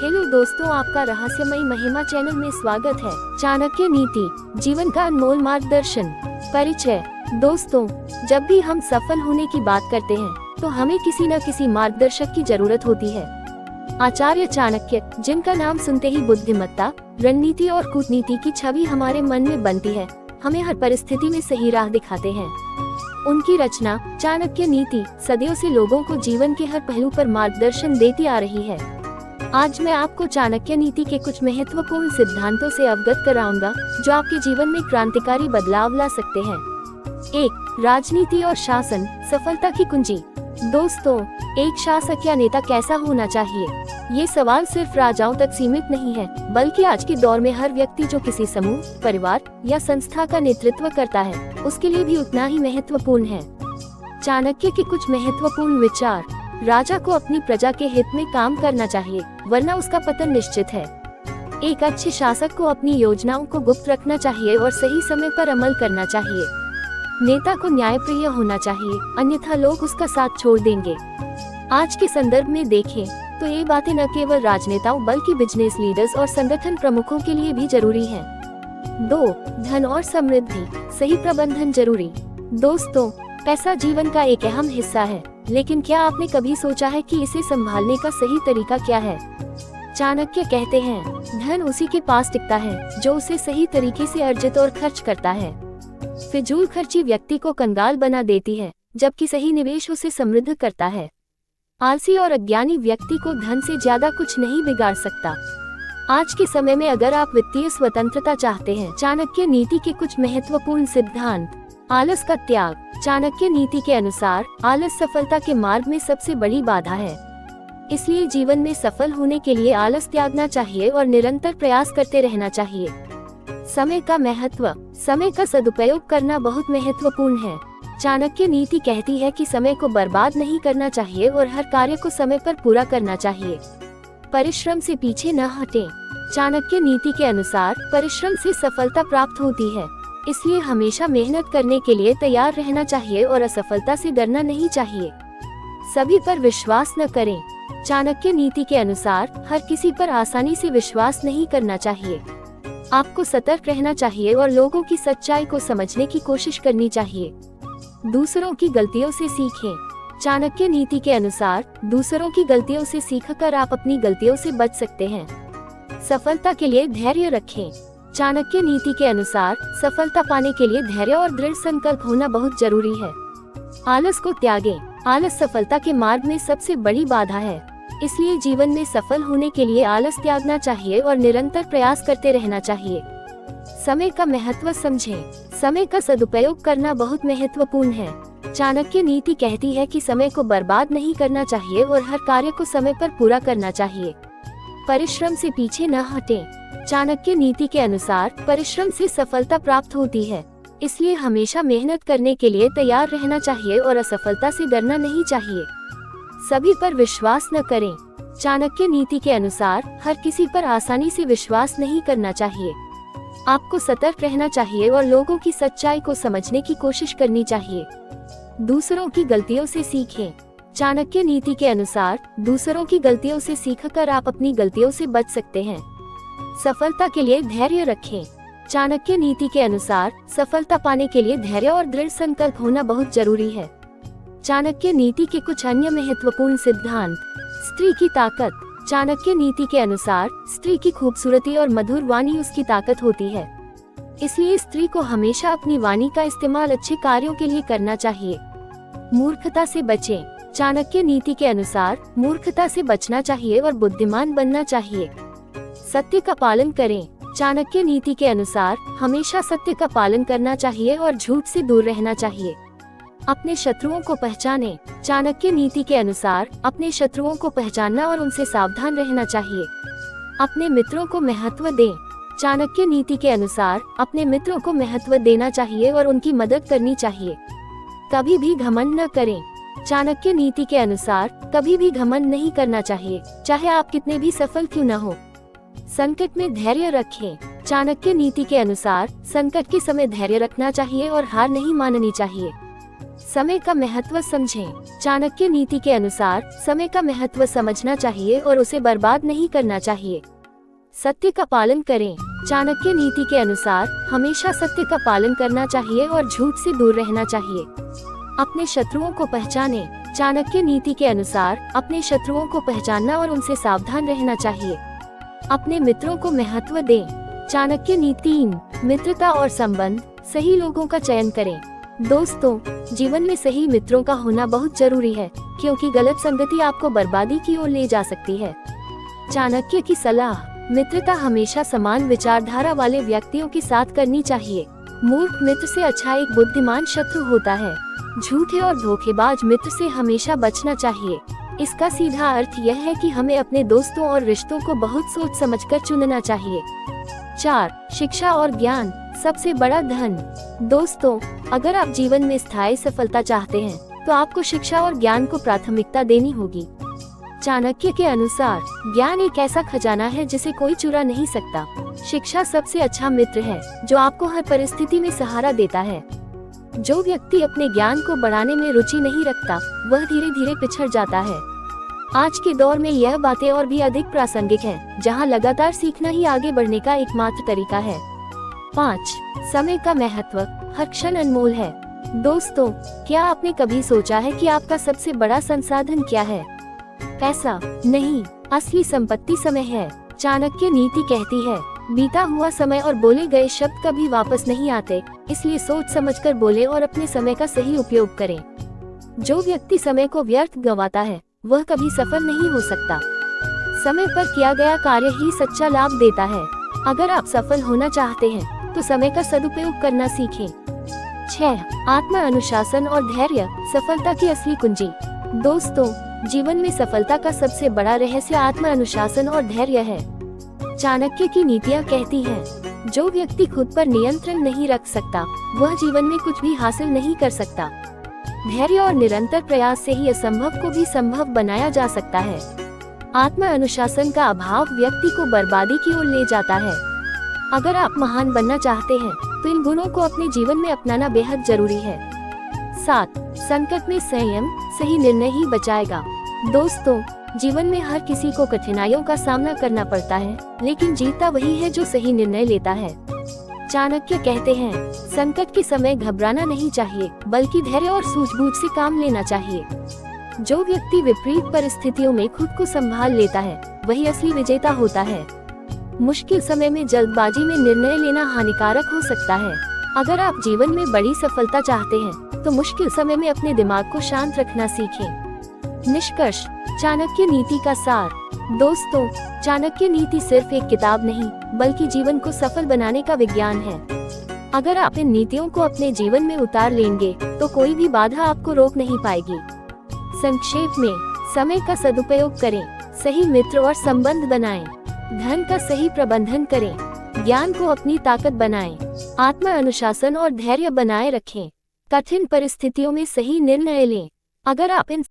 Hello दोस्तों, आपका रहस्यमयी महिमा चैनल में स्वागत है। चाणक्य नीति, जीवन का अनमोल मार्गदर्शन। परिचय। दोस्तों, जब भी हम सफल होने की बात करते हैं तो हमें किसी न किसी मार्गदर्शक की जरूरत होती है। आचार्य चाणक्य, जिनका नाम सुनते ही बुद्धिमत्ता, रणनीति और कूटनीति की छवि हमारे मन में बनती है, हमें हर परिस्थिति में सही राह दिखाते हैं। उनकी रचना चाणक्य नीति सदियों से लोगों को जीवन के हर पहलू पर मार्गदर्शन देती आ रही है। आज मैं आपको चाणक्य नीति के कुछ महत्वपूर्ण सिद्धांतों से अवगत कराऊंगा जो आपके जीवन में क्रांतिकारी बदलाव ला सकते हैं। 1. राजनीति और शासन, सफलता की कुंजी। दोस्तों, एक शासक या नेता कैसा होना चाहिए? ये सवाल सिर्फ राजाओं तक सीमित नहीं है, बल्कि आज के दौर में हर व्यक्ति जो किसी समूह, परिवार या संस्था का नेतृत्व करता है, उसके लिए भी उतना ही महत्वपूर्ण है। चाणक्य के कुछ महत्वपूर्ण विचार। राजा को अपनी प्रजा के हित में काम करना चाहिए, वरना उसका पतन निश्चित है। एक अच्छे शासक को अपनी योजनाओं को गुप्त रखना चाहिए और सही समय पर अमल करना चाहिए। नेता को न्यायप्रिय होना चाहिए, अन्यथा लोग उसका साथ छोड़ देंगे। आज के संदर्भ में देखें तो ये बातें न केवल राजनेताओं बल्कि बिजनेस लीडर्स और संगठन प्रमुखों के लिए भी जरूरी हैं। 2. धन और समृद्धि, सही प्रबंधन जरूरी। दोस्तों, पैसा जीवन का एक अहम हिस्सा है, लेकिन क्या आपने कभी सोचा है कि इसे संभालने का सही तरीका क्या है? चाणक्य कहते हैं, धन उसी के पास टिकता है जो उसे सही तरीके से अर्जित और खर्च करता है। फिजूल खर्ची व्यक्ति को कंगाल बना देती है, जबकि सही निवेश उसे समृद्ध करता है। आलसी और अज्ञानी व्यक्ति को धन से ज्यादा कुछ नहीं बिगाड़ सकता। आज के समय में अगर आप वित्तीय स्वतंत्रता चाहते हैं, चाणक्य नीति के कुछ महत्वपूर्ण सिद्धांत। आलस का त्याग। चाणक्य नीति के अनुसार आलस सफलता के मार्ग में सबसे बड़ी बाधा है। इसलिए जीवन में सफल होने के लिए आलस त्यागना चाहिए और निरंतर प्रयास करते रहना चाहिए। समय का महत्व। समय का सदुपयोग करना बहुत महत्वपूर्ण है। चाणक्य नीति कहती है कि समय को बर्बाद नहीं करना चाहिए और हर कार्य को समय पर पूरा करना चाहिए। परिश्रम से पीछे न हटें। चाणक्य नीति के अनुसार परिश्रम से सफलता प्राप्त होती है, इसलिए हमेशा मेहनत करने के लिए तैयार रहना चाहिए और असफलता से डरना नहीं चाहिए। सभी पर विश्वास न करें। चाणक्य नीति के अनुसार हर किसी पर आसानी से विश्वास नहीं करना चाहिए। आपको सतर्क रहना चाहिए और लोगों की सच्चाई को समझने की कोशिश करनी चाहिए। दूसरों की गलतियों से सीखें। चाणक्य नीति के अनुसार दूसरों की गलतियों से सीखकर आप अपनी गलतियों से बच सकते हैं। सफलता के लिए धैर्य रखें। चाणक्य नीति के अनुसार सफलता पाने के लिए धैर्य और दृढ़ संकल्प होना बहुत जरूरी है। आलस को त्यागें। आलस सफलता के मार्ग में सबसे बड़ी बाधा है, इसलिए जीवन में सफल होने के लिए आलस त्यागना चाहिए और निरंतर प्रयास करते रहना चाहिए। समय का महत्व समझें। समय का सदुपयोग करना बहुत महत्वपूर्ण है। चाणक्य नीति कहती है कि समय को बर्बाद नहीं करना चाहिए और हर कार्य को समय पर पूरा करना चाहिए। परिश्रम से पीछे न हटें। चाणक्य नीति के अनुसार परिश्रम से सफलता प्राप्त होती है, इसलिए हमेशा मेहनत करने के लिए तैयार रहना चाहिए और असफलता से डरना नहीं चाहिए। सभी पर विश्वास न करें। चाणक्य नीति के अनुसार हर किसी पर आसानी से विश्वास नहीं करना चाहिए। आपको सतर्क रहना चाहिए और लोगों की सच्चाई को समझने की कोशिश करनी चाहिए। दूसरों की गलतियों से सीखें। चाणक्य नीति के अनुसार दूसरों की गलतियों से सीखकर आप अपनी गलतियों से बच सकते हैं। सफलता के लिए धैर्य रखें। चाणक्य नीति के अनुसार सफलता पाने के लिए धैर्य और दृढ़ संकल्प होना बहुत जरूरी है। चाणक्य नीति के कुछ अन्य महत्वपूर्ण सिद्धांत। स्त्री की ताकत। चाणक्य नीति के अनुसार स्त्री की खूबसूरती और मधुर वाणी उसकी ताकत होती है, इसलिए स्त्री को हमेशा अपनी वाणी का इस्तेमाल अच्छे कार्यों के लिए करना चाहिए। मूर्खता से बचें। चाणक्य नीति के अनुसार मूर्खता से बचना चाहिए और बुद्धिमान बनना चाहिए। सत्य का पालन करें। चाणक्य नीति के अनुसार हमेशा सत्य का पालन करना चाहिए और झूठ से दूर रहना चाहिए। अपने शत्रुओं को पहचानें। चाणक्य नीति के अनुसार अपने शत्रुओं को पहचानना और उनसे सावधान रहना चाहिए। अपने मित्रों को महत्व दें। चाणक्य नीति के अनुसार अपने मित्रों को महत्व देना चाहिए और उनकी मदद करनी चाहिए। कभी भी घमंड न करें। चाणक्य नीति के अनुसार कभी भी घमंड नहीं करना चाहिए, चाहे आप कितने भी सफल क्यों न हो। संकट में धैर्य रखें। चाणक्य नीति के अनुसार संकट के समय धैर्य रखना चाहिए और हार नहीं माननी चाहिए। समय का महत्व समझें। चाणक्य नीति के अनुसार समय का महत्व समझना चाहिए और उसे बर्बाद नहीं करना चाहिए। सत्य का पालन करें। चाणक्य नीति के अनुसार हमेशा सत्य का पालन करना चाहिए और झूठ से दूर रहना चाहिए। अपने शत्रुओं को पहचानें। चाणक्य नीति के अनुसार अपने शत्रुओं को पहचानना और उनसे सावधान रहना चाहिए। अपने मित्रों को महत्व दें। चाणक्य नीति 3, मित्रता और संबंध। सही लोगों का चयन करें। दोस्तों, जीवन में सही मित्रों का होना बहुत जरूरी है, क्योंकि गलत संगति आपको बर्बादी की ओर ले जा सकती है। चाणक्य की सलाह, मित्रता हमेशा समान विचारधारा वाले व्यक्तियों के साथ करनी चाहिए। मूर्ख मित्र से अच्छा एक बुद्धिमान शत्रु होता है। झूठे और धोखेबाज मित्र से हमेशा बचना चाहिए। इसका सीधा अर्थ यह है कि हमें अपने दोस्तों और रिश्तों को बहुत सोच समझकर चुनना चाहिए। 4. शिक्षा और ज्ञान सबसे बड़ा धन। दोस्तों, अगर आप जीवन में स्थायी सफलता चाहते हैं तो आपको शिक्षा और ज्ञान को प्राथमिकता देनी होगी। चाणक्य के अनुसार ज्ञान एक ऐसा खजाना है जिसे कोई चुरा नहीं सकता। शिक्षा सबसे अच्छा मित्र है जो आपको हर परिस्थिति में सहारा देता है। जो व्यक्ति अपने ज्ञान को बढ़ाने में रुचि नहीं रखता, वह धीरे धीरे पिछड़ जाता है। आज के दौर में यह बातें और भी अधिक प्रासंगिक हैं, जहां लगातार सीखना ही आगे बढ़ने का एकमात्र तरीका है। 5. समय का महत्व। हर क्षण अनमोल है। दोस्तों, क्या आपने कभी सोचा है कि आपका सबसे बड़ा संसाधन क्या है? पैसा नहीं, असली संपत्ति समय है। चाणक्य नीति कहती है, बीता हुआ समय और बोले गए शब्द कभी वापस नहीं आते, इसलिए सोच समझकर बोले और अपने समय का सही उपयोग करें। जो व्यक्ति समय को व्यर्थ गंवाता है, वह कभी सफल नहीं हो सकता। समय पर किया गया कार्य ही सच्चा लाभ देता है। अगर आप सफल होना चाहते हैं तो समय का सदुपयोग करना सीखें। 6. आत्म अनुशासन और धैर्य सफलता की असली कुंजी। दोस्तों, जीवन में सफलता का सबसे बड़ा रहस्य आत्म अनुशासन और धैर्य है। चाणक्य की नीतियाँ कहती हैं, जो व्यक्ति खुद पर नियंत्रण नहीं रख सकता, वह जीवन में कुछ भी हासिल नहीं कर सकता। धैर्य और निरंतर प्रयास से ही असंभव को भी संभव बनाया जा सकता है। आत्म अनुशासन का अभाव व्यक्ति को बर्बादी की ओर ले जाता है। अगर आप महान बनना चाहते हैं तो इन गुणों को अपने जीवन में अपनाना बेहद जरूरी है। 7. संकट में संयम सही निर्णय ही बचाएगा। दोस्तों, जीवन में हर किसी को कठिनाइयों का सामना करना पड़ता है, लेकिन जीतता वही है जो सही निर्णय लेता है। चाणक्य कहते हैं, संकट के समय घबराना नहीं चाहिए, बल्कि धैर्य और सूझबूझ से काम लेना चाहिए। जो व्यक्ति विपरीत परिस्थितियों में खुद को संभाल लेता है, वही असली विजेता होता है। मुश्किल समय में जल्दबाजी में निर्णय लेना हानिकारक हो सकता है। अगर आप जीवन में बड़ी सफलता चाहते हैं तो मुश्किल समय में अपने दिमाग को शांत रखना सीखें। निष्कर्ष, चाणक्य नीति का सार। दोस्तों, चाणक्य नीति सिर्फ एक किताब नहीं, बल्कि जीवन को सफल बनाने का विज्ञान है। अगर आप इन नीतियों को अपने जीवन में उतार लेंगे तो कोई भी बाधा आपको रोक नहीं पाएगी। संक्षेप में, समय का सदुपयोग करें, सही मित्र और संबंध बनाएं, धन का सही प्रबंधन करें, ज्ञान को अपनी ताकत बनाएं, आत्म अनुशासन और धैर्य बनाए रखें, कठिन परिस्थितियों में सही निर्णय लें। अगर आप इन